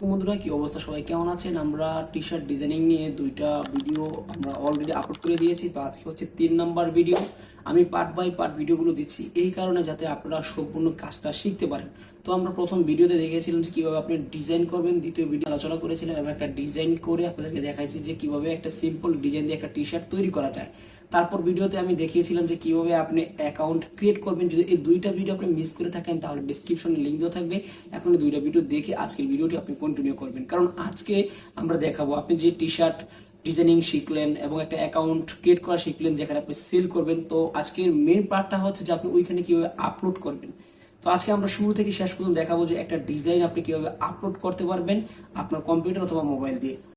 বন্ধুরা, কি অবস্থা? সবাই কেমন আছেন? আমরা টি শার্ট ডিজাইনিং নিয়ে দুইটা ভিডিও আমরা অলরেডি আপলোড করে দিয়েছি। তো আজকে হচ্ছে 3 নাম্বার ভিডিও। আমি পার্ট বাই পার্ট ভিডিওগুলো দিচ্ছি এই কারণে যাতে আপনারা সম্পূর্ণ কাজটা শিখতে পারেন। তো আমরা প্রথম ভিডিওতে দেখেছিলাম যে কিভাবে আপনি ডিজাইন করবেন, দ্বিতীয় ভিডিও আলোচনা করেছিলাম এবং একটা ডিজাইন করে আপনাদেরকে দেখাইছি যে কিভাবে একটা সিম্পল ডিজাইন দিয়ে একটা টি শার্ট তৈরি করা যায়। তারপর ভিডিওতে আমি দেখিয়েছিলাম যে কিভাবে আপনি অ্যাকাউন্ট ক্রিয়েট করবেন। যদি এই দুইটা ভিডিও আপনি মিস করে থাকেন তাহলে ডিসক্রিপশনে লিংক দেওয়া থাকবে, এখন এই দুইটা ভিডিও দেখে আজকের ভিডিওটি আপনি কন্টিনিউ করবেন। কারণ আজকে আমরা দেখাবো আপনি যে টি শার্ট ডিজাইনিং শিখলেন এবং একটা অ্যাকাউন্ট ক্রিয়েট করা শিখলেন যেখানে আপনি সেল করবেন। তো আজকের মেইন পার্টটা হচ্ছে যে আপনি ওইখানে কিভাবে আপলোড করবেন। তো আজকে আমরা শুরু থেকে শেষ পর্যন্ত দেখাবো যে একটা ডিজাইন আপনি কিভাবে আপলোড করতে পারবেন আপনার কম্পিউটার অথবা মোবাইল দিয়ে।